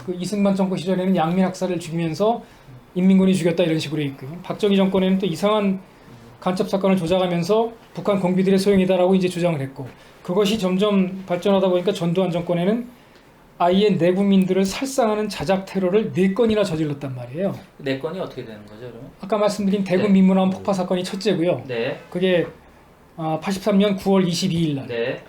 그 이승만 정권 시절에는 양민 학살을 죽이면서 인민군이 죽였다 이런 식으로 있고요. 박정희 정권에는 또 이상한 간첩 사건을 조작하면서 북한 공비들의 소용이다라고 이제 주장을 했고, 그것이 점점 발전하다 보니까 전두환 정권에는 아예 내국민들을 살상하는 자작 테러를 4건이나 저질렀단 말이에요. 4건이 어떻게 되는 거죠, 그러면? 아까 말씀드린 대구 네. 민문화원 폭파 사건이 첫째고요. 네. 그게 83년 9월 22일 날. 네.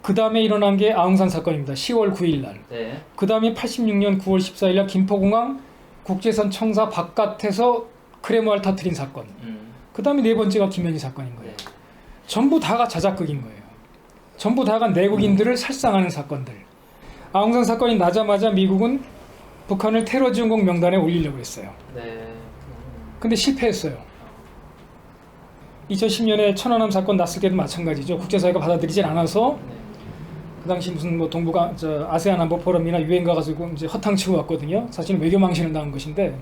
그 다음에 일어난 게 아웅산 사건입니다. 10월 9일 날. 네. 그 다음에 86년 9월 14일 날 김포공항 국제선 청사 바깥에서 크레모알 터트린 사건. 그 다음에 4번째가 김현희 사건인 거예요. 네. 전부 다가 자작극인 거예요. 전부 다가 내국인들을 살상하는 사건들. 아웅산 사건이 나자마자 미국은 북한을 테러 지원국 명단에 올리려고 했어요. 네. 근데 실패했어요. 2010년에 천안함 사건 났을 때도 마찬가지죠. 국제사회가 받아들이질 않아서 네. 그 당시 무슨 뭐 동북아 아세안 안보 포럼이나 유엔 가가지고 이제 허탕치고 왔거든요. 사실은 외교 망신을 당한 것인데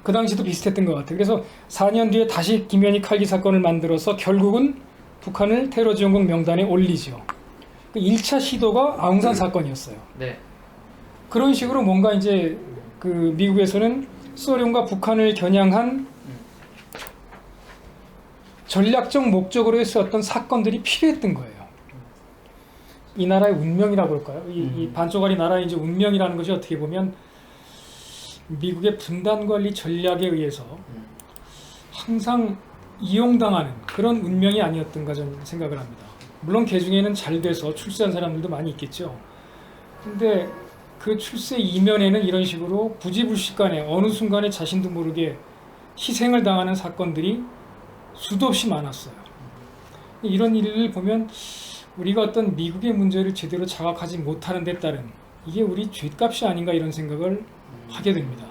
그 당시도 비슷했던 것 같아요. 그래서 4년 뒤에 다시 김현희 칼기 사건을 만들어서 결국은 북한을 테러 지원국 명단에 올리죠. 그 1차 시도가 아웅산 사건이었어요. 네. 그런 식으로 뭔가 이제 그 미국에서는 소련과 북한을 겨냥한 전략적 목적으로 해서 어떤 사건들이 필요했던 거예요. 이 나라의 운명이라고 할까요? 이 반쪽짜리 나라의 이제 운명이라는 것이 어떻게 보면 미국의 분단 관리 전략에 의해서 항상 이용당하는 그런 운명이 아니었던가 저는 생각을 합니다. 물론 그 중에는 잘 돼서 출세한 사람들도 많이 있겠죠. 근데 그 출세 이면에는 이런 식으로 부지불식간에 어느 순간에 자신도 모르게 희생을 당하는 사건들이 수도 없이 많았어요. 이런 일을 보면 우리가 어떤 미국의 문제를 제대로 자각하지 못하는 데 따른 이게 우리 죗값이 아닌가 이런 생각을 하게 됩니다.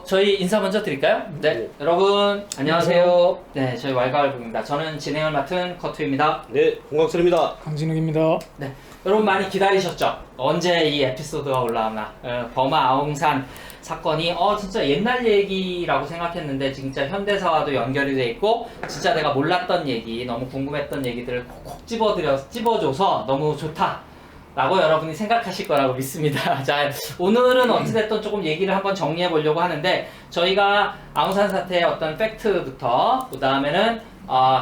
저희 인사 먼저 드릴까요? 네. 여러분, 안녕하세요. 네, 저희 왈가왈부입니다. 저는 진행을 맡은 커트입니다. 네, 홍광철입니다. 강진욱입니다. 네. 여러분 많이 기다리셨죠? 언제 이 에피소드가 올라오나? 버마 아웅산 사건이 진짜 옛날 얘기라고 생각했는데 진짜 현대사와도 연결이 돼 있고 진짜 내가 몰랐던 얘기, 너무 궁금했던 얘기들을 콕콕 집어줘서 너무 좋다 라고 여러분이 생각하실 거라고 믿습니다. 자, 오늘은 어찌됐든 조금 얘기를 한번 정리해 보려고 하는데 저희가 아웅산 사태의 어떤 팩트부터 그 다음에는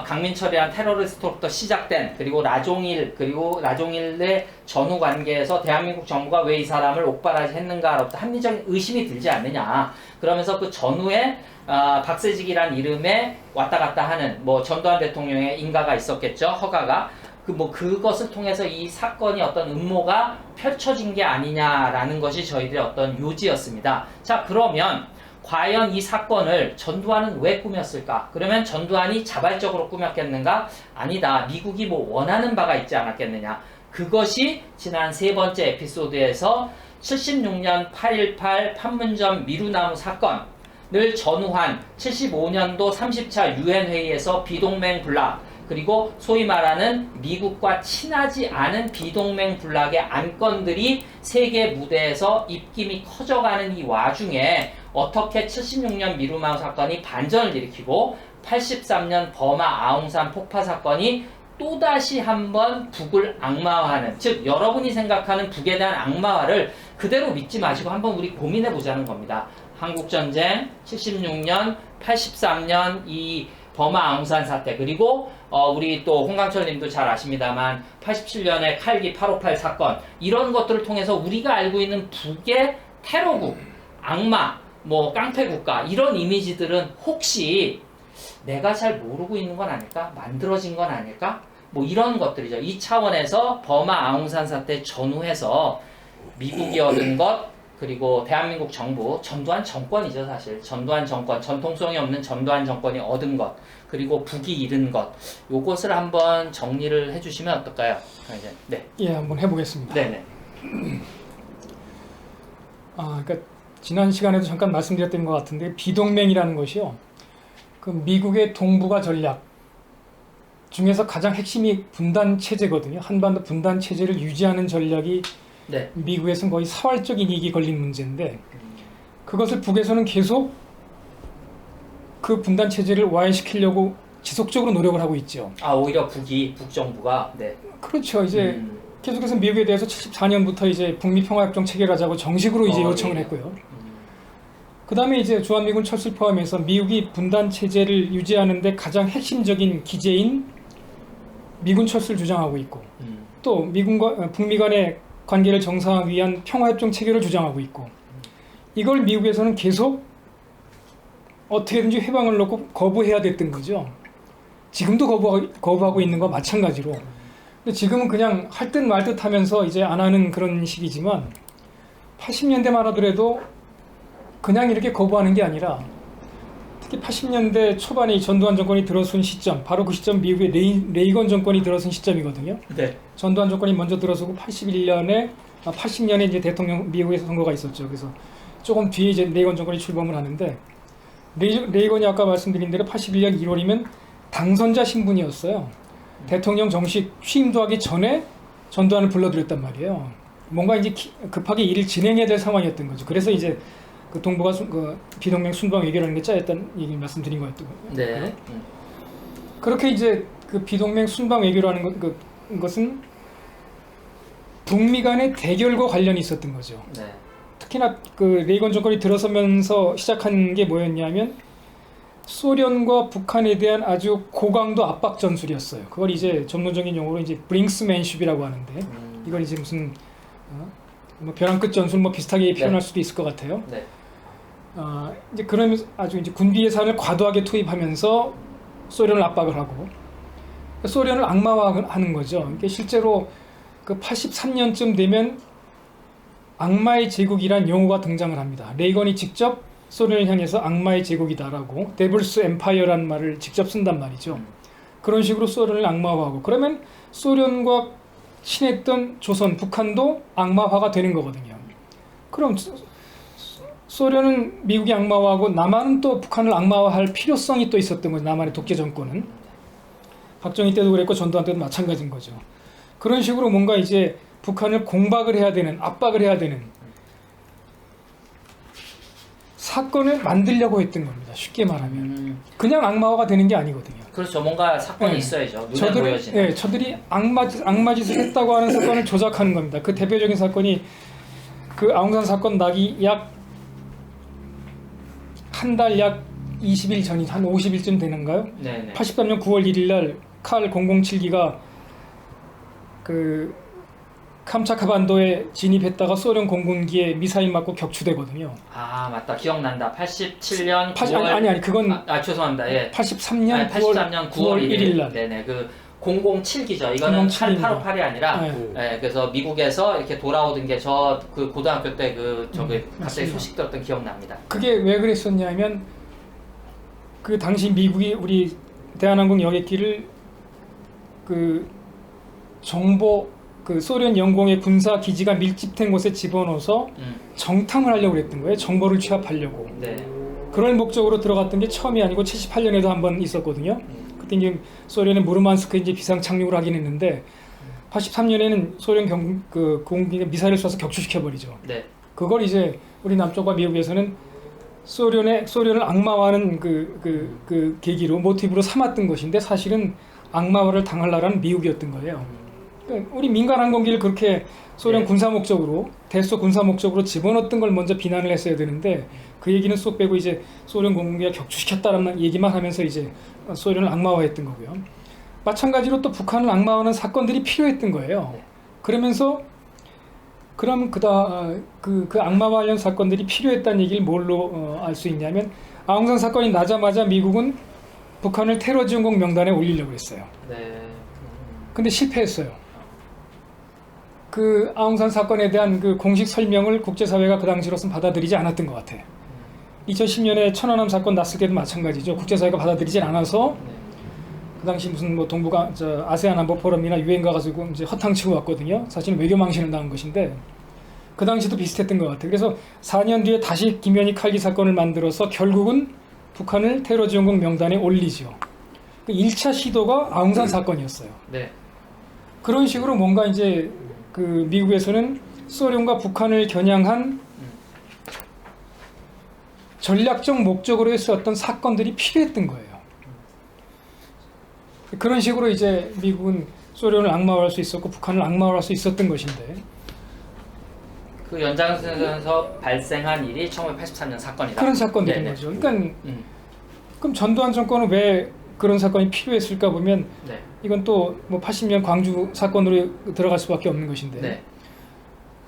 강민철이란 테러리스트로부터 시작된 그리고 라종일의 전후 관계에서 대한민국 정부가 왜 이 사람을 옥바라지 했는가로부터 합리적인 의심이 들지 않느냐. 그러면서 그 전후에 박세직이란 이름에 왔다 갔다 하는 뭐 전두환 대통령의 인가가 있었겠죠. 허가가. 그것을 통해서 이 사건이 어떤 음모가 펼쳐진 게 아니냐라는 것이 저희들의 어떤 요지였습니다. 자, 그러면 과연 이 사건을 전두환은 왜 꾸몄을까? 그러면 전두환이 자발적으로 꾸몄겠는가? 아니다. 미국이 뭐 원하는 바가 있지 않았겠느냐? 그것이 지난 3번째 에피소드에서 76년 8.18 판문점 미루나무 사건을 전후한 75년도 30차 유엔 회의에서 비동맹 불락 그리고 소위 말하는 미국과 친하지 않은 비동맹 불락의 안건들이 세계 무대에서 입김이 커져가는 이 와중에 어떻게 76년 미루나무 사건이 반전을 일으키고 83년 버마 아웅산 폭파 사건이 또다시 한번 북을 악마화하는, 즉 여러분이 생각하는 북에 대한 악마화를 그대로 믿지 마시고 한번 우리 고민해 보자는 겁니다. 한국전쟁, 76년, 83년 이 버마 아웅산 사태, 그리고 우리 또 홍강철 님도 잘 아십니다만 87년에 칼기 858 사건, 이런 것들을 통해서 우리가 알고 있는 북의 테러국, 악마, 뭐 깡패국가, 이런 이미지들은 혹시 내가 잘 모르고 있는 건 아닐까? 만들어진 건 아닐까? 뭐 이런 것들이죠. 이 차원에서 버마 아웅산 사태 전후해서 미국이 얻은 것, 그리고 대한민국 정부, 전두환 정권이죠 사실. 전두환 정권, 전통성이 없는 전두환 정권이 얻은 것, 그리고 북이 잃은 것, 요것을 한번 정리를 해주시면 어떨까요? 이제 네. 예, 한번 해보겠습니다. 네네. 그러니까 지난 시간에도 잠깐 말씀드렸던 것 같은데 비동맹이라는 것이요. 그 미국의 동북아 전략 중에서 가장 핵심이 분단 체제거든요. 한반도 분단 체제를 유지하는 전략이 네. 미국에서는 거의 사활적인 이익이 걸린 문제인데 그것을 북에서는 계속 그 분단 체제를 와해시키려고 지속적으로 노력을 하고 있죠. 오히려 북정부가 네. 그렇죠. 이제 계속해서 미국에 대해서 74년부터 이제 북미 평화협정 체결하자고 정식으로 이제 요청을 예. 했고요. 그 다음에 이제 주한미군 철수를 포함해서 미국이 분단 체제를 유지하는데 가장 핵심적인 기제인 미군 철수를 주장하고 있고, 또 미군과 북미 간의 관계를 정상화하기 위한 평화협정 체결을 주장하고 있고, 이걸 미국에서는 계속 어떻게든지 회방을 놓고 거부해야 됐던 거죠. 지금도 거부하고 있는 거 마찬가지로. 근데 지금은 그냥 할 듯 말 듯 하면서 이제 안 하는 그런 식이지만 80년대만 하더라도 그냥 이렇게 거부하는 게 아니라, 특히 80년대 초반에 이 전두환 정권이 들어선 시점, 바로 그 시점 미국의 레이건 정권이 들어선 시점이거든요. 네. 전두환 정권이 먼저 들어서고 80년에 이제 대통령 미국에서 선거가 있었죠. 그래서 조금 뒤에 이제 레이건 정권이 출범을 하는데, 레이건이 아까 말씀드린 대로 81년 1월이면 당선자 신분이었어요. 대통령 정식 취임도 하기 전에 전두환을 불러들였단 말이에요. 뭔가 이제 급하게 일을 진행해야 될 상황이었던 거죠. 그래서 이제 그 동북아 그 비동맹 순방 외교라는 게 짜였다는 얘기를 말씀드린 거였던 거예요. 네. 그렇게 이제 그 비동맹 순방 외교라는 것은 북미 간의 대결과 관련이 있었던 거죠. 네. 특히나 그 레이건 정권이 들어서면서 시작한 게 뭐였냐면 소련과 북한에 대한 아주 고강도 압박 전술이었어요. 그걸 이제 전문적인 용어로 이제 브링스맨십이라고 하는데, 이걸 이제 무슨 뭐 벼랑 끝 전술 뭐 비슷하게 표현할 수도 있을 것 같아요. 네. 이제 그러면서 아주 이제 군비 예산을 과도하게 투입하면서 소련을 압박을 하고 소련을 악마화하는 거죠. 이게 실제로 그 83년쯤 되면 악마의 제국이란 용어가 등장을 합니다. 레이건이 직접 소련을 향해서 악마의 제국이다라고 데블스 엠파이어라는 말을 직접 쓴단 말이죠. 그런 식으로 소련을 악마화하고, 그러면 소련과 친했던 조선, 북한도 악마화가 되는 거거든요. 그럼 소련은 미국이 악마화하고 남한은 또 북한을 악마화할 필요성이 또 있었던 거죠. 남한의 독재 정권은. 박정희 때도 그랬고 전두환 때도 마찬가지인 거죠. 그런 식으로 뭔가 이제 북한을 공박을 해야 되는, 압박을 해야 되는 사건을 만들려고 했던 겁니다. 쉽게 말하면. 그냥 악마화가 되는 게 아니거든요. 그렇죠. 뭔가 사건이 네. 있어야죠. 눈에 보여지는. 네, 저들이 악마짓을 했다고 하는 사건을 조작하는 겁니다. 그 대표적인 사건이 그 아웅산 사건 나기 약 한 달 약 20일 전이 한 50일쯤 되는가요? 네네. 83년 9월 1일 날 칼 007기가 그 캄차카반도에 진입했다가 소련 공군기에 미사일 맞고 격추되거든요. 아 맞다. 기억난다. 87년 9월 아니 그건 죄송합니다. 예. 83년 83년 9월 1일 날. 네네. 그 007기죠. 이거는 858이 아니라 예, 그래서 미국에서 이렇게 돌아오던 게 저 그 고등학교 때 그 저기 갑자기 소식 들었던 기억납니다. 그게 왜 그랬었냐면 그 당시 미국이 우리 대한항공 여객기를 그 정보 그 소련 영공의 군사 기지가 밀집된 곳에 집어넣어서 정탐을 하려고 그랬던 거예요. 정보를 취합하려고. 네. 그럴 목적으로 들어갔던 게 처음이 아니고 78년에도 한번 있었거든요. 그때 이제 소련의 무르만스크 이제 비상 착륙을 하긴 했는데 83년에는 소련 그 공기가 미사일을 쏴서 격추시켜 버리죠. 네. 그걸 이제 우리 남쪽과 미국에서는 소련을 악마화하는 그 계기로 모티브로 삼았던 것인데, 사실은 악마화를 당하려는 미국이었던 거예요. 그러니까 우리 민간 항공기를 그렇게 소련 군사 목적으로, 대소 군사 목적으로 집어넣었던 걸 먼저 비난을 했어야 되는데, 그 얘기는 쏙 빼고 이제 소련 공군기가 격추시켰다는 얘기만 하면서 이제 소련을 악마화했던 거고요. 마찬가지로 또 북한을 악마화하는 사건들이 필요했던 거예요. 그러면서 그럼 그 악마화 관련 사건들이 필요했다는 얘기를 뭘로 알 수 있냐면, 아웅산 사건이 나자마자 미국은 북한을 테러 지원국 명단에 올리려고 했어요. 네. 근데 실패했어요. 그 아웅산 사건에 대한 그 공식 설명을 국제사회가 그 당시로서는 받아들이지 않았던 것 같아요. 2010년에 천안함 사건 났을 때도 마찬가지죠. 국제사회가 받아들이지 않아서 그 당시 무슨 뭐 아세안 안보 포럼이나 유엔 가가지고 이제 허탕치고 왔거든요. 사실은 외교 망신을 당한 것인데, 그 당시도 비슷했던 것 같아요. 그래서 4년 뒤에 다시 김현희 칼기 사건을 만들어서 결국은 북한을 테러 지원국 명단에 올리죠. 그 1차 시도가 아웅산 사건이었어요. 네. 그런 식으로 뭔가 이제 그 미국에서는 소련과 북한을 겨냥한 전략적 목적으로 해서 어떤 사건들이 필요했던 거예요. 그런 식으로 이제 미국은 소련을 악마화할 수 있었고 북한을 악마화할 수 있었던 것인데 그 연장선에서 발생한 일이 1983년 사건이다. 그런 사건들인 네네. 거죠. 그러니까 그럼 전두환 정권은 왜 그런 사건이 필요했을까 보면 네. 이건 또 뭐 80년 광주 사건으로 들어갈 수밖에 없는 것인데 네.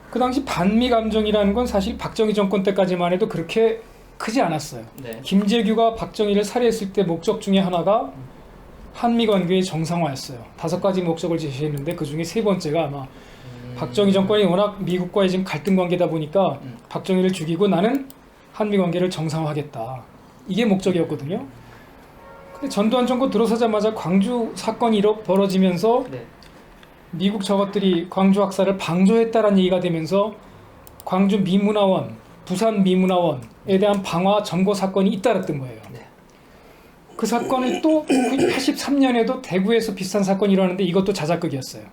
그 당시 반미 감정이라는 건 사실 박정희 정권 때까지만 해도 그렇게 크지 않았어요. 네. 김재규가 박정희를 살해했을 때 목적 중에 하나가 한미 관계의 정상화였어요. 5가지 목적을 제시했는데 그 중에 3번째가 아마 박정희 정권이 워낙 미국과의 지금 갈등 관계다 보니까 박정희를 죽이고 나는 한미 관계를 정상화하겠다. 이게 목적이었거든요. 근데 전두환 정권 들어서자마자 광주 사건이 벌어지면서 네. 미국 저것들이 광주 학살을 방조했다라는 얘기가 되면서 광주 미문화원, 부산 미문화원에 대한 방화 점거 사건이 잇따랐던 거예요. 네. 그 사건을 또 83년에도 대구에서 비슷한 사건이 일어났는데 이것도 자작극이었어요.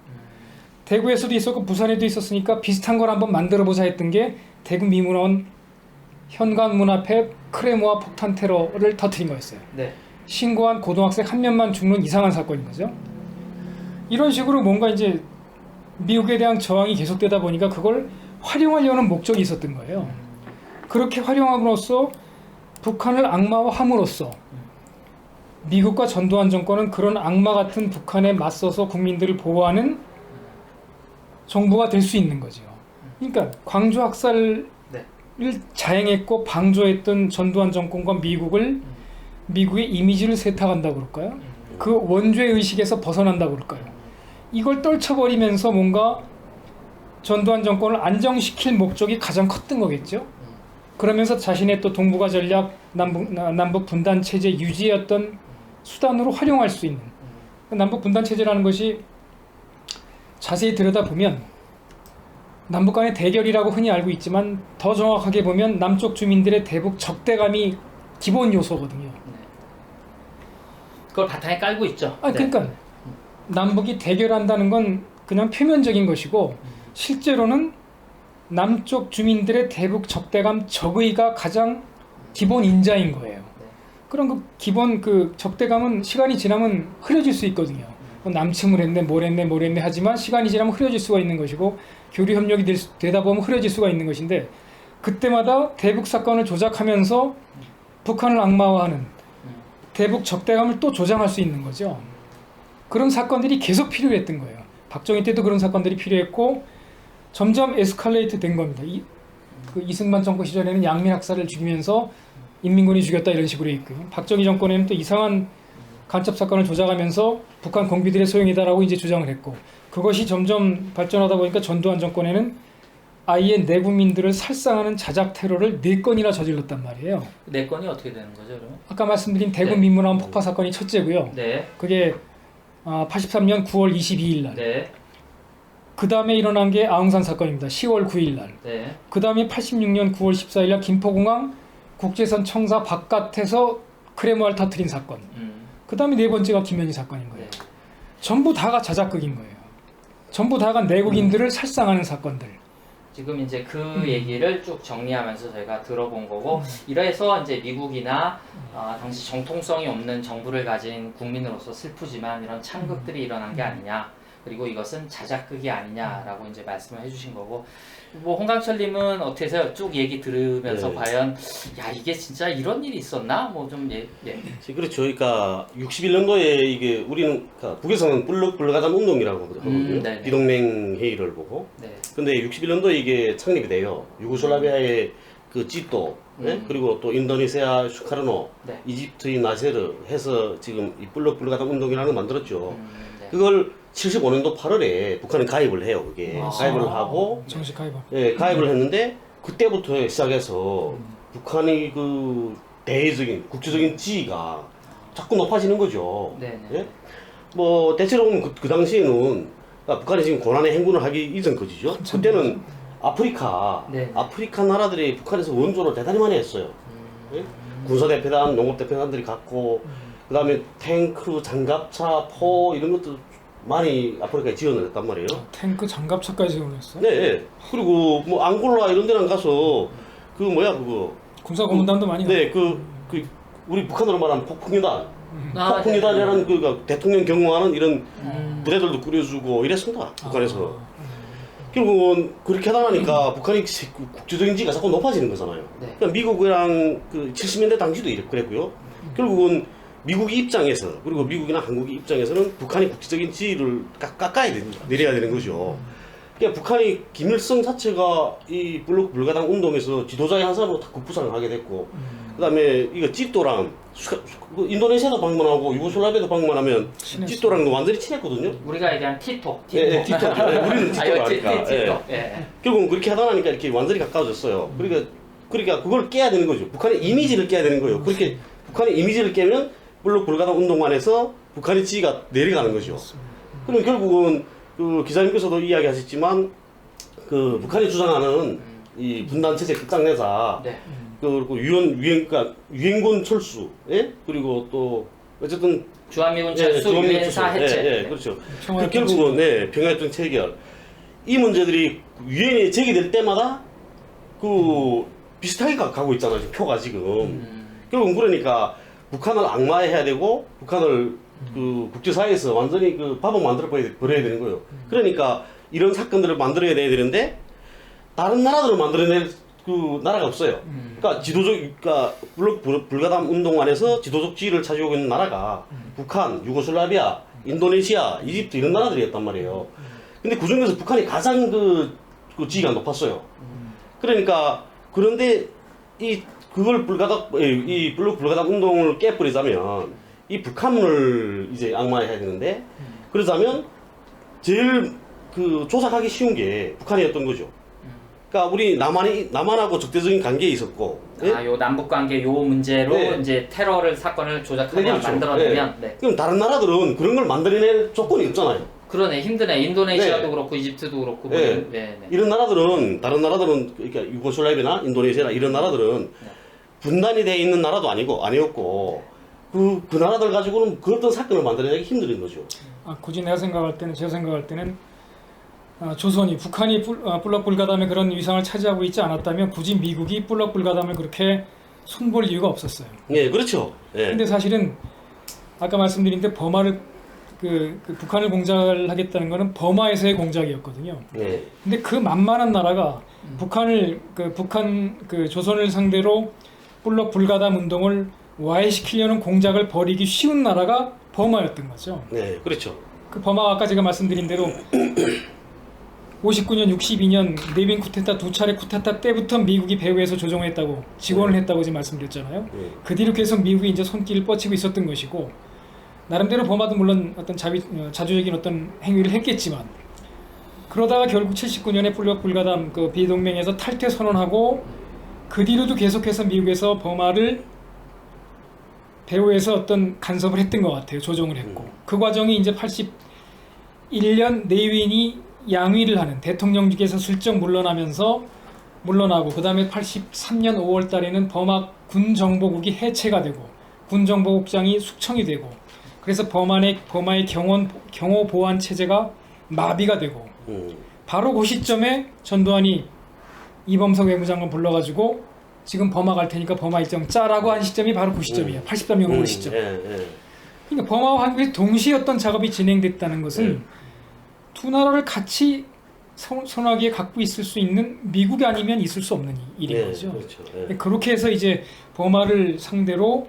대구에서도 있었고 부산에도 있었으니까 비슷한 걸 한번 만들어보자 했던 게 대구 미문화원 현관문 앞에 크레모아 폭탄 테러를 터뜨린 거였어요. 네. 신고한 고등학생 한 명만 죽는 이상한 사건인 거죠. 이런 식으로 뭔가 이제 미국에 대한 저항이 계속되다 보니까 그걸 활용하려는 목적이 있었던 거예요. 그렇게 활용함으로써 북한을 악마화함으로써 미국과 전두환 정권은 그런 악마 같은 북한에 맞서서 국민들을 보호하는 정부가 될 수 있는 거죠. 그러니까 광주 학살을 네. 자행했고 방조했던 전두환 정권과 미국의 이미지를 세탁한다고 그럴까요? 그 원죄 의식에서 벗어난다고 그럴까요? 이걸 떨쳐버리면서 뭔가 전두환 정권을 안정시킬 목적이 가장 컸던 거겠죠. 그러면서 자신의 또 동북아 전략, 남북 분단 체제 유지였던 수단으로 활용할 수 있는 남북 분단 체제라는 것이 자세히 들여다보면 남북 간의 대결이라고 흔히 알고 있지만 더 정확하게 보면 남쪽 주민들의 대북 적대감이 기본 요소거든요. 그걸 바탕에 깔고 있죠. 그러니까 남북이 대결한다는 건 그냥 표면적인 것이고 실제로는 남쪽 주민들의 대북 적대감 적의가 가장 기본 인자인 거예요. 그런 그 기본 그 적대감은 시간이 지나면 흐려질 수 있거든요. 남침을 했네, 뭘 했네 하지만 시간이 지나면 흐려질 수가 있는 것이고 교류 협력이 되다 보면 흐려질 수가 있는 것인데 그때마다 대북 사건을 조작하면서 북한을 악마화하는 대북 적대감을 또 조장할 수 있는 거죠. 그런 사건들이 계속 필요했던 거예요. 박정희 때도 그런 사건들이 필요했고 점점 에스컬레이트 된 겁니다. 그 이승만 정권 시절에는 양민 학살을 죽이면서 인민군이 죽였다 이런 식으로 있고요. 박정희 정권에는 또 이상한 간첩 사건을 조작하면서 북한 공비들의 소용이다라고 이제 주장을 했고 그것이 점점 발전하다 보니까 전두환 정권에는 아예 내국민들을 살상하는 자작 테러를 4건이나 저질렀단 말이에요. 4건이 어떻게 되는 거죠, 그러면? 아까 말씀드린 대구 네. 민문화원 폭파 사건이 첫째고요. 네. 그게 83년 9월 22일 날. 네. 그 다음에 일어난 게 아웅산 사건입니다. 10월 9일 날. 네. 그 다음에 86년 9월 14일 날 김포공항 국제선 청사 바깥에서 크레모아를 터뜨린 사건. 그 다음에 4번째가 김현희 사건인 거예요. 네. 전부 다가 자작극인 거예요. 전부 다가 내국인들을 살상하는 사건들. 지금 이제 그 얘기를 쭉 정리하면서 저희가 들어본 거고 이래서 이제 미국이나 당시 정통성이 없는 정부를 가진 국민으로서 슬프지만 이런 참극들이 일어난 게 아니냐 그리고 이것은 자작극이 아니냐라고 이제 말씀을 해주신 거고 뭐 홍강철님은 어떻게 해서 쭉 얘기 들으면서 네. 과연 야 이게 진짜 이런 일이 있었나 뭐 좀 예. 그렇죠. 그러니까 61년도에 이게 우리는 그러니까 북에서는 불러가자는 운동이라고 하거든요. 네네. 비동맹 회의를 보고. 네. 근데 61년도에 이게 창립이 돼요. 유고슬라비아의 그 지또 그리고 또 인도네시아 슈카르노, 네. 이집트의 나세르 해서 지금 이 불러가자 운동이라는 걸 만들었죠. 네. 그걸 75년도 8월에 북한은 가입을 해요. 그게 가입을 하고 정식 가입. 예, 가입을 했는데 그때부터 시작해서 북한의 그 대외적인 국제적인 지위가 자꾸 높아지는 거죠. 네네. 예? 뭐 대체로 보면 그 당시에는 그러니까 북한이 지금 고난의 행군을 하기 이전 거지죠. 그때는 아프리카 네. 아프리카 나라들이 북한에서 원조를 대단히 많이 했어요. 예? 군사대표단, 농업대표단들이 갖고 그 다음에 탱크, 장갑차, 포 이런 것도 많이 아프리카에 지원을 했단 말이에요. 탱크 장갑차까지 지원했어요? 네. 그리고 뭐 앙골라 이런 데는 가서 그 뭐야 그거 군사 고문단도 많이 네, 그 우리 북한으로 말하는 폭풍유단, 아, 폭풍유단이라는 그 대통령 경호하는 이런 부대들도 꾸려주고 이랬습니다. 북한에서. 결국은 그렇게 하다 보니까 북한이 국제적인 지위가 자꾸 높아지는 거잖아요. 네. 그러니까 미국이랑 그 70년대 당시도 그랬고요. 결국은 미국의 입장에서 그리고 미국이나 한국의 입장에서는 북한이 국제적인 지위를 깎아야 됩니다. 내려야 되는 거죠. 그러니까 북한이 김일성 자체가 이 블록 불가당 운동에서 지도자의 한 사람으로 다 급부상을 하게 됐고, 그다음에 이거 찌또랑 인도네시아도 방문하고 유고슬라비아도 방문하면 친했어요. 찌또랑도 완전히 친했거든요. 우리가 얘기한 티토. 예, 티토. 우리는 티토를 하니까. 티토. 예. 결국은 그렇게 하다 보니까 이렇게 완전히 가까워졌어요. 그러니까 그걸 깨야 되는 거죠. 북한의 이미지를 깨야 되는 거예요. 그렇게 북한의 이미지를 깨면 블록 불가당 운동만에서 북한의 지위가 내려가는 거죠. 그럼 결국은 그 기자님께서도 이야기하셨지만 그 북한이 주장하는 이 분단 체제 끝장내자, 네. 그리고 그러니까 유엔군 철수, 예? 그리고 또 어쨌든 주한미군 철수, 유엔사 해체. 예, 그렇죠. 평화협정 결국은 평화협정 체결 이 문제들이 유엔에 제기될 때마다 그 비슷하게 가고 있잖아요. 지금 표가 지금. 결국은 그러니까 북한을 악마해야 되고 북한을 그 국제사회에서 완전히 그 밥을 만들어 버려야 되는 거예요. 그러니까 이런 사건들을 만들어야 되는데 다른 나라들을 만들어낼 그 나라가 없어요. 그러니까 그러니까 블록 불가담 운동 안에서 지도적 지위를 차지하고 있는 나라가 북한, 유고슬라비아, 인도네시아, 이집트 이런 나라들이었단 말이에요. 근데 그 중에서 북한이 가장 그 지위가 높았어요. 그러니까 그런데 이 블록 불가담 운동을 깨버리자면 이 북한을 이제 악마해야 되는데, 그러자면 제일 그 조작하기 쉬운 게 북한이었던 거죠. 그러니까 우리 남한하고 적대적인 관계에 있었고, 예? 요 남북 관계 요 문제로 네. 이제 테러를 사건을 조작하면 네, 그렇죠. 만들어내면 네. 그럼 다른 나라들은 그런 걸 만들어낼 조건이 없잖아요. 그러네, 힘드네. 인도네시아도 네. 그렇고 이집트도 그렇고 네. 네. 네. 이런 나라들은 다른 나라들은 그러니까 유고슬라비아나 인도네시아나 이런 나라들은 분단이 돼 있는 나라도 아니었고 그 나라들 가지고는 그 어떤 사건을 만들어내기 힘든 거죠. 굳이 제가 생각할 때는 조선이 북한이 블록 불가담의 그런 위상을 차지하고 있지 않았다면 굳이 미국이 블록 불가담을 그렇게 손볼 이유가 없었어요. 예, 그렇죠. 예. 근데 사실은 아까 말씀드린 데 버마를 그 북한을 공작을 하겠다는 거는 버마에서의 공작이었거든요. 예. 근데 그 만만한 나라가 북한 그 조선을 상대로 블록 불가담 운동을 와해시키려는 공작을 벌이기 쉬운 나라가 버마였던 거죠. 네, 그렇죠. 그 버마가 아까 제가 말씀드린 대로 59년, 62년 네빈 쿠데타 두 차례 쿠데타 때부터 미국이 배후에서 조종했다고 지원을 했다고 지금 말씀드렸잖아요. 그 뒤로 계속 미국이 이제 손길을 뻗치고 있었던 것이고, 나름대로 버마도 물론 어떤 자주적인 어떤 행위를 했겠지만, 그러다가 결국 79년에 블록 불가담 그 비동맹에서 탈퇴 선언하고 그 뒤로도 계속해서 미국에서 버마를 배후에서 어떤 간섭을 했던 것 같아요. 조종을 했고. 그 과정이 이제 81년 네윈이 양위를 하는 대통령직에서 슬쩍 물러나고, 그 다음에 83년 5월 달에는 버마 군정보국이 해체가 되고 군정보국장이 숙청이 되고, 그래서 버마의 경호 보안 체제가 마비가 되고, 바로 그 시점에 전두환이 이범석 외무장관 불러가지고 지금 버마 갈 테니까 버마 일정 짜라고 한 시점이 바로 그 시점이에요. 83년 5월 시점. 그러니까 버마와 한국이 동시에 어떤 작업이 진행됐다는 것은 두 나라를 같이 손아귀에 갖고 있을 수 있는 미국이 아니면 있을 수 없는 일인 거죠. 그렇죠. 그렇게 해서 이제 버마를 상대로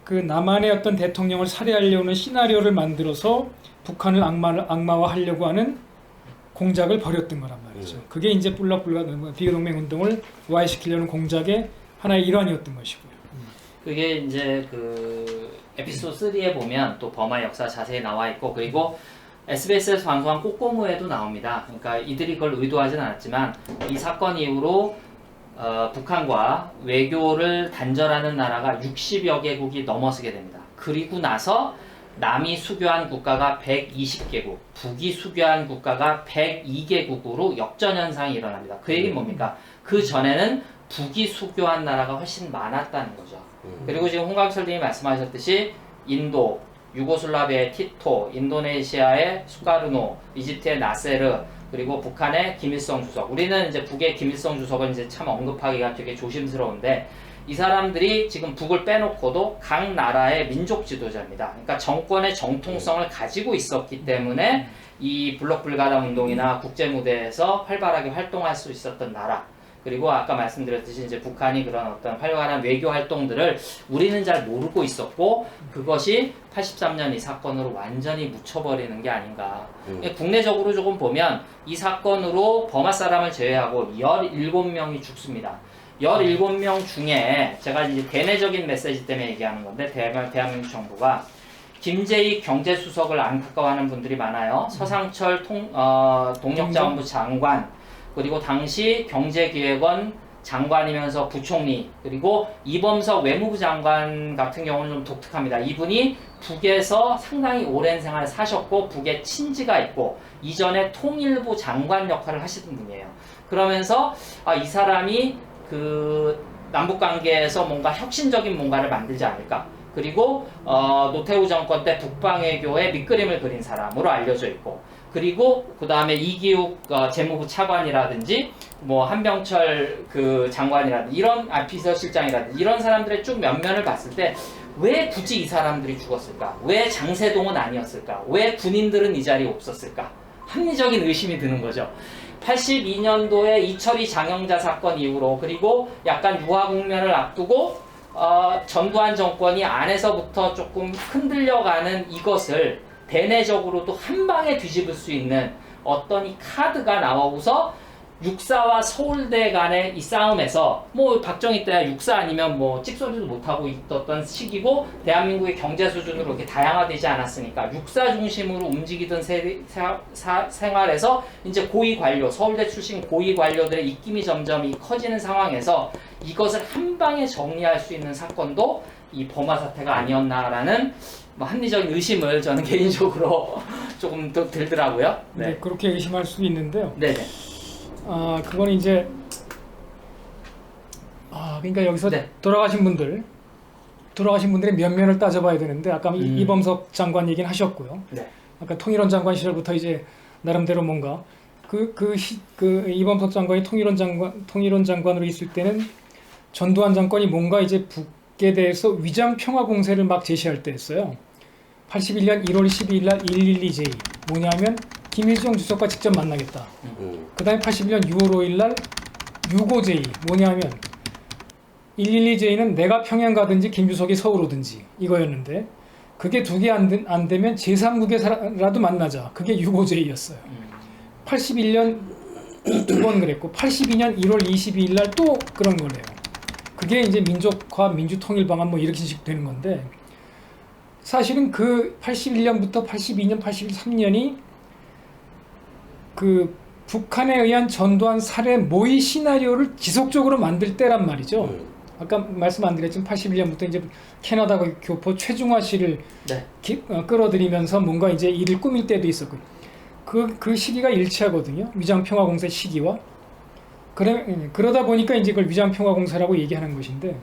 그 남한의 어떤 대통령을 살해하려는 시나리오를 만들어서 북한을 악마화하려고 하는 공작을 벌였던 거란 말이죠. 그게 이제 비동맹 운동을 와해시키려는 공작의 하나의 일환이었던 것이고요. 그게 이제 그 에피소드 3에 보면 또 버마 역사 자세히 나와 있고, 그리고 SBS에서 방송한 꼬꼬무에도 나옵니다. 그러니까 이들이 그걸 의도하진 않았지만 이 사건 이후로 북한과 외교를 단절하는 나라가 60여 개국이 넘어서게 됩니다. 그리고 나서 남이 수교한 국가가 120개국, 북이 수교한 국가가 102개국으로 역전현상이 일어납니다. 그 얘기는 뭡니까? 그 전에는 북이 수교한 나라가 훨씬 많았다는 거죠. 그리고 지금 홍광철님이 말씀하셨듯이 인도, 유고슬라비아의 티토, 인도네시아의 수카르노, 이집트의 나세르, 그리고 북한의 김일성 주석. 우리는 이제 북의 김일성 주석은 이제 참 언급하기가 되게 조심스러운데, 이 사람들이 지금 북을 빼놓고도 각 나라의 민족 지도자입니다. 그러니까 정권의 정통성을 가지고 있었기 때문에 이 블록 불가담 운동이나 국제 무대에서 활발하게 활동할 수 있었던 나라. 그리고 아까 말씀드렸듯이 이제 북한이 그런 어떤 활발한 외교 활동들을 우리는 잘 모르고 있었고 그것이 83년 이 사건으로 완전히 묻혀버리는 게 아닌가. 국내적으로 조금 보면 이 사건으로 버마 사람을 제외하고 17명이 죽습니다. 17명 중에 제가 이제 대내적인 메시지 때문에 얘기하는 건데 대한민국 정부가 김재익 경제수석을 안타까워하는 분들이 많아요. 서상철 동력자원부 장관, 그리고 당시 경제기획원 장관이면서 부총리, 그리고 이범석 외무부 장관 같은 경우는 좀 독특합니다. 이분이 북에서 상당히 오랜 생활을 사셨고 북에 친지가 있고 이전에 통일부 장관 역할을 하시던 분이에요. 그러면서 이 사람이 그 남북관계에서 뭔가 혁신적인 뭔가를 만들지 않을까. 그리고 노태우 정권 때 북방외교의 밑그림을 그린 사람으로 알려져 있고, 그리고 그 다음에 이기욱 재무부 차관이라든지 뭐 한병철 그 장관이라든지 이런 비서실장이라든지 이런 사람들의 쭉 면면을 봤을 때 왜 굳이 이 사람들이 죽었을까? 왜 장세동은 아니었을까? 왜 군인들은 이 자리에 없었을까? 합리적인 의심이 드는 거죠. 82년도에 이철이 장영자 사건 이후로, 그리고 약간 유화 국면을 앞두고 전두환 정권이 안에서부터 조금 흔들려가는 이것을 대내적으로도 한 방에 뒤집을 수 있는 어떤 이 카드가 나오고서 육사와 서울대 간의 이 싸움에서 뭐 박정희 때야 육사 아니면 뭐 찍소리도 못하고 있었던 시기고 대한민국의 경제 수준으로 이렇게 다양화되지 않았으니까 육사 중심으로 움직이던 생활에서 이제 고위 관료, 서울대 출신 고위 관료들의 입김이 점점 커지는 상황에서 이것을 한 방에 정리할 수 있는 사건도 이 버마 사태가 아니었나라는 뭐 합리적인 의심을 저는 개인적으로 조금 더 들더라고요. 네, 그렇게 의심할 수 있는데요. 네네. 그건 이제 그러니까 여기서 네. 돌아가신 분들의 면면을 따져봐야 되는데 아까 이범석 장관 얘기는 하셨고요. 네. 아까 통일원 장관 시절부터 이제 나름대로 뭔가 그 이범석 장관이 통일원 장관으로 있을 때는 전두환 장관이 뭔가 이제 북에 대해서 위장 평화 공세를 막 제시할 때였어요. 81년 1월 12일 날 112J 뭐냐면 김일성 주석과 직접 만나겠다. 그 다음에 81년 6월 5일 날 65J 뭐냐면 112J는 내가 평양 가든지 김주석이 서울 오든지 이거였는데 그게 두 개 안 되면 제3국에라도 만나자. 그게 65J였어요. 81년 두 번 그랬고 82년 1월 22일 날 또 그런 거래요. 그게 이제 민족화 민주통일 방안 뭐 이렇게 되는 건데 사실은 그 81년부터 82년, 83년이 그 북한에 의한 전두환 살해 모의 시나리오를 지속적으로 만들 때란 말이죠. 아까 말씀 안 드렸지만 81년부터 이제 캐나다 교포 최중화 씨를 네. 끌어들이면서 뭔가 이제 일을 꾸밀 때도 있었고 그 시기가 일치하거든요. 위장평화공세 시기와 그러다 보니까 이제 그걸 위장평화공세라고 얘기하는 것인데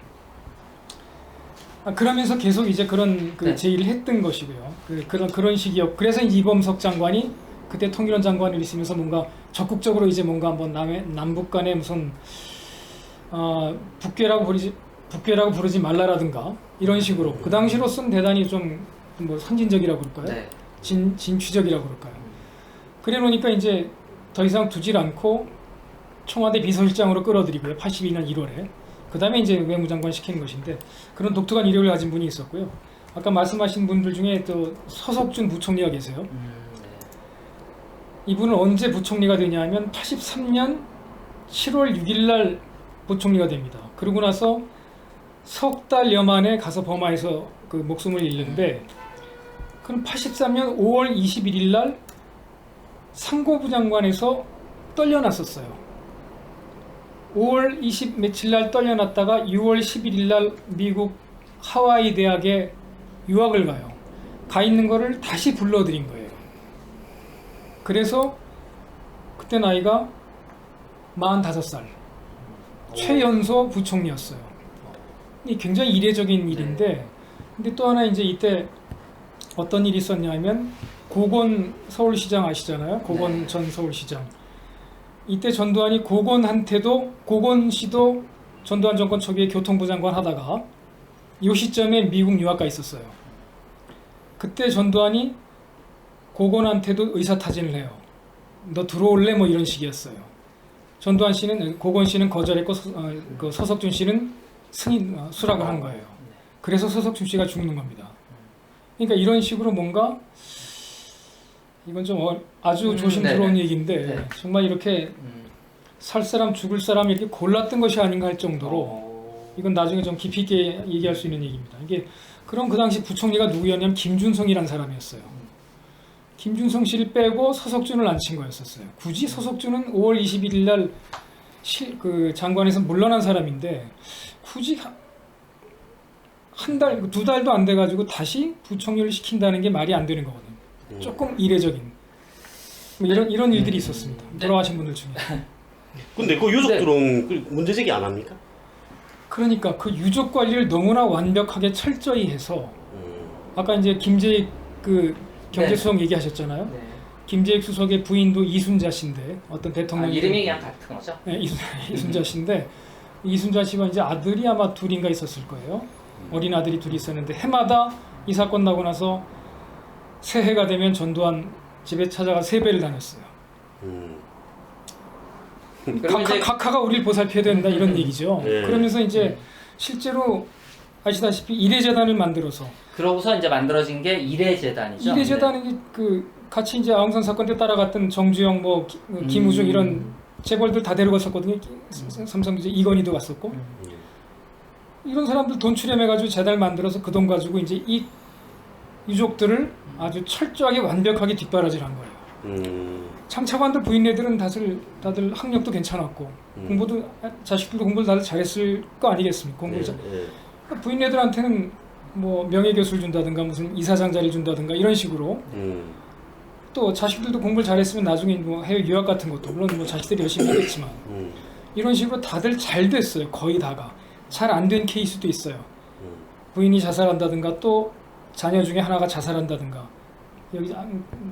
그러면서 계속 이제 그런 네. 제의를 했던 것이고요. 그런 시기였고 그래서 이제 이범석 장관이 그때 통일원 장관을 있으면서 뭔가 적극적으로 이제 뭔가 한번 남북 간에 무슨 북괴라고 부르지 말라라든가 이런 식으로 그 당시로서는 대단히 좀 뭐 선진적이라고 그럴까요? 네. 진취적이라고 그럴까요? 그래 놓으니까 이제 더 이상 두질 않고 청와대 비서실장으로 끌어들이고요. 82년 1월에 그 다음에 이제 외무장관 시킨 것인데 그런 독특한 이력을 가진 분이 있었고요. 아까 말씀하신 분들 중에 또 서석준 부총리가 계세요. 이분은 언제 부총리가 되냐면 83년 7월 6일 날 부총리가 됩니다. 그러고 나서 석 달여 만에 가서 버마에서 그 목숨을 잃는데 그럼 83년 5월 21일 날 상고부 장관에서 떨려났었어요. 5월 20 며칠 날 떨려났다가 6월 11일 날 미국 하와이 대학에 유학을 가요. 가 있는 거를 다시 불러들인 거예요. 그래서 그때 나이가 45살 최연소 부총리였어요. 이 굉장히 이례적인 일인데 근데 또 하나 이제 이때 어떤 일이 있었냐면 고건 서울시장 아시잖아요. 고건 네. 전 서울시장. 이때 전두환이 고건 씨도 전두환 정권 초기에 교통부 장관 하다가 이 시점에 미국 유학가 있었어요. 그때 전두환이 고건한테도 의사타진을 해요. 너 들어올래? 뭐 이런 식이었어요. 전두환 씨는, 고건 씨는 거절했고 그 서석준 씨는 수락을 한 거예요. 그래서 서석준 씨가 죽는 겁니다. 그러니까 이런 식으로 뭔가 이건 좀 아주 조심스러운 얘기인데 네. 정말 이렇게 살 사람 죽을 사람 이렇게 골랐던 것이 아닌가 할 정도로 이건 나중에 좀 깊이 있게 얘기할 수 있는 얘기입니다. 이게 그럼 그 당시 부총리가 누구였냐면 김준성이라는 사람이었어요. 김준성 씨를 빼고 서석준을 앉힌 거였었어요. 굳이 서석준은 5월 21일 날 그 장관에서 물러난 사람인데 굳이 한 달, 두 달도 안 돼가지고 다시 부총리를 시킨다는 게 말이 안 되는 거거든요. 조금 이례적인 뭐 이런 일들이 있었습니다. 돌아가신 분들 중에. 근데 그 유족들은 그 문제 제기 안 합니까? 그러니까 그 유족 관리를 너무나 완벽하게 철저히 해서 아까 이제 김재익 그 경제수석 얘기하셨잖아요. 네. 김재익 수석의 부인도 이순자 씨인데 어떤 대통령 이름이 그냥 같은 거죠? 네, 이순자 씨인데 이순자 씨가 이제 아들이 아마 둘인가 있었을 거예요. 어린 아들이 둘이 있었는데 해마다 이 사건 나고 나서 새해가 되면 전두환 집에 찾아가 세배를 다녔어요. 각하가 우리를 보살펴야 된다 이런 얘기죠. 네. 그러면서 이제 실제로 아시다시피 이례재단을 만들어서 그러고서 이제 만들어진 게 이례재단이죠. 이례재단이 그 같이 이제 아웅산 사건 때 따라갔던 정주영 뭐 김우중 이런 재벌들 다 데려갔었거든요. 삼성전자 이건희도 갔었고 이런 사람들 돈 출연해가지고 재단을 만들어서 그 돈 가지고 이제 이 유족들을 아주 철저하게 완벽하게 뒷바라지를 한 거예요. 장차관들 부인네들은 다들 학력도 괜찮았고 공부도 자식들도 공부를 다들 잘했을 거 아니겠습니까? 공부를 부인네들한테는 뭐 명예교수를 준다든가 무슨 이사장 자리를 준다든가 이런 식으로 또 자식들도 공부를 잘했으면 나중에 뭐 해외 유학 같은 것도 물론 뭐 자식들이 열심히 했겠지만 이런 식으로 다들 잘 됐어요. 거의 다가. 잘 안 된 케이스도 있어요. 부인이 자살한다든가 또 자녀 중에 하나가 자살한다든가 여기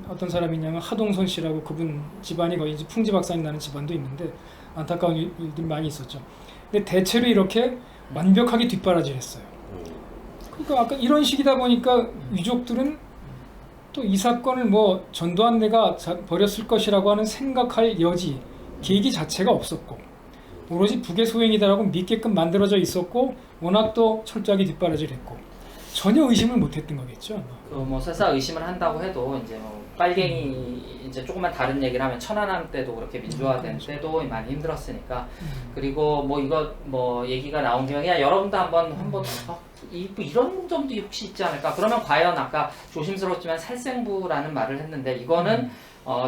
어떤 사람이 있냐면 하동선 씨라고 그분 집안이 거의 이제 풍지박산이 나는 집안도 있는데 안타까운 일들이 많이 있었죠. 근데 대체로 이렇게 완벽하게 뒷바라지를 했어요. 그러니까 아까 이런 식이다 보니까 유족들은 또 이 사건을 뭐 전두환 내가 버렸을 것이라고 하는 생각할 여지, 계기 자체가 없었고 오로지 북의 소행이다라고 믿게끔 만들어져 있었고 워낙 또 철저하게 뒷바라지를 했고 전혀 의심을 못했던 거겠죠. 뭐 설사 의심을 한다고 해도 이제 뭐 빨갱이 이제 조금만 다른 얘기를 하면 천안함 때도 그렇게 민주화된 때도 많이 힘들었으니까 그리고 뭐 이거 뭐 얘기가 나온 김에 여러분도 한번 이런 점도 혹시 있지 않을까? 그러면 과연 아까 조심스럽지만 살생부라는 말을 했는데 이거는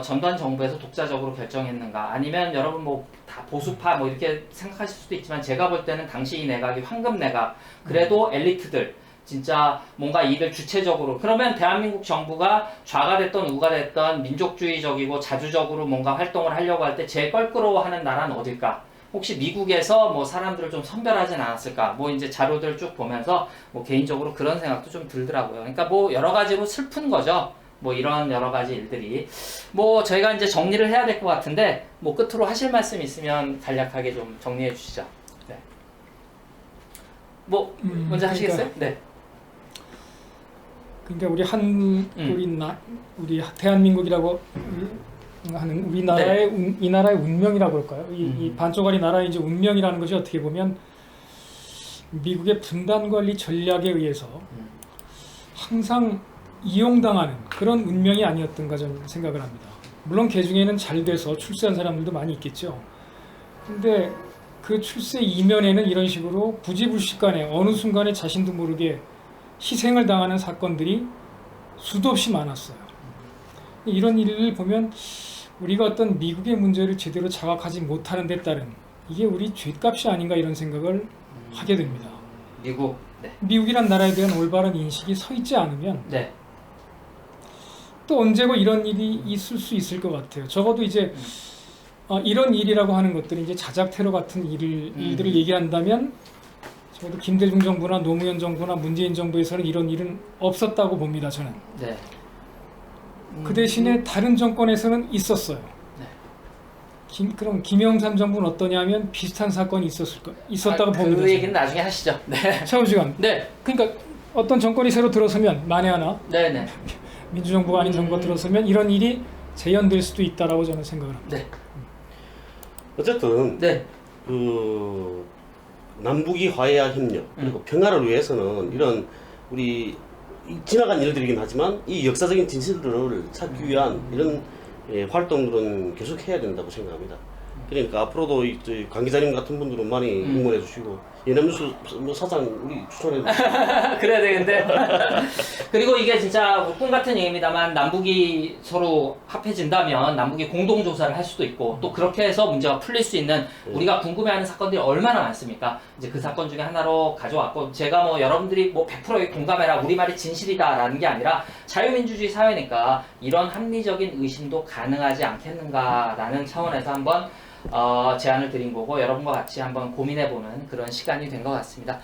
전두환 정부에서 독자적으로 결정했는가? 아니면 여러분 뭐 다 보수파 뭐 이렇게 생각하실 수도 있지만 제가 볼 때는 당시 이 내각이 황금 내각 그래도 엘리트들 진짜 뭔가 이들 주체적으로 그러면 대한민국 정부가 좌가 됐던 우가 됐던 민족주의적이고 자주적으로 뭔가 활동을 하려고 할 때 제일 껄끄러워하는 나라는 어딜까? 혹시 미국에서 뭐 사람들을 좀 선별하진 않았을까? 뭐 이제 자료들 쭉 보면서 뭐 개인적으로 그런 생각도 좀 들더라고요. 그러니까 뭐 여러 가지로 슬픈 거죠. 뭐 이런 여러 가지 일들이 뭐 저희가 이제 정리를 해야 될 것 같은데 뭐 끝으로 하실 말씀 있으면 간략하게 좀 정리해 주시죠. 네. 뭐 먼저 하시겠어요? 네. 그러니까 우리 대한민국이라고 하는 우리나라의 이 나라의 운명이라고 할까요? 이 반쪽짜리 나라의 이제 운명이라는 것이 어떻게 보면 미국의 분단 관리 전략에 의해서 항상 이용당하는 그런 운명이 아니었던가 저는 생각을 합니다. 물론 그 중에는 잘 돼서 출세한 사람들도 많이 있겠죠. 근데 그 출세 이면에는 이런 식으로 부지불식간에 어느 순간에 자신도 모르게 희생을 당하는 사건들이 수도 없이 많았어요. 이런 일을 보면 우리가 어떤 미국의 문제를 제대로 자각하지 못하는 데 따른 이게 우리 죗값이 아닌가 이런 생각을 하게 됩니다. 미국. 네. 미국이란 나라에 대한 올바른 인식이 서 있지 않으면 네. 또 언제고 이런 일이 있을 수 있을 것 같아요. 적어도 이제 이런 일이라고 하는 것들이 이제 자작 테러 같은 일들을 얘기한다면 적어도 김대중 정부나 노무현 정부나 문재인 정부에서는 이런 일은 없었다고 봅니다. 저는. 네. 그 대신에 다른 정권에서는 있었어요. 네. 그럼 김영삼 정부는 어떠냐면 비슷한 사건이 있었다고 봅니다. 그 얘기는 나중에 하시죠. 네. 차우지간. 네. 그러니까 어떤 정권이 새로 들어서면 만에 하나 네네. 민주정부가 아닌 정부가 들어서면 이런 일이 재현될 수도 있다라고 저는 생각을 합니다. 네. 어쨌든 네. 그 남북이 화해와 협력 그리고 평화를 위해서는 이런 우리 지나간 일들이긴 하지만 이 역사적인 진실들을 찾기 위한 이런 활동들은 계속 해야 된다고 생각합니다. 그러니까 앞으로도 저희 강 기자님 같은 분들은 많이 응원해 주시고 연합뉴스 뭐 사장 우리 추천해 주시고 그래야 되는데. 그리고 이게 진짜 꿈 같은 얘기입니다만 남북이 서로 합해진다면 남북이 공동조사를 할 수도 있고 또 그렇게 해서 문제가 풀릴 수 있는 우리가 궁금해하는 사건들이 얼마나 많습니까? 이제 그 사건 중에 하나로 가져왔고 제가 뭐 여러분들이 뭐 100% 공감해라 우리 말이 진실이다라는 게 아니라 자유민주주의 사회니까 이런 합리적인 의심도 가능하지 않겠는가라는 차원에서 한번 제안을 드린 거고 여러분과 같이 한번 고민해보는 그런 시간이 된 것 같습니다.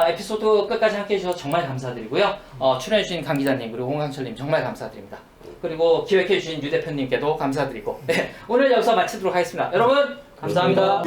에피소드 끝까지 함께 해주셔서 정말 감사드리고요. 출연해주신 강 기자님 그리고 홍강철님 정말 감사드립니다. 그리고 기획해주신 유 대표님께도 감사드리고 네, 오늘 여기서 마치도록 하겠습니다. 여러분 감사합니다.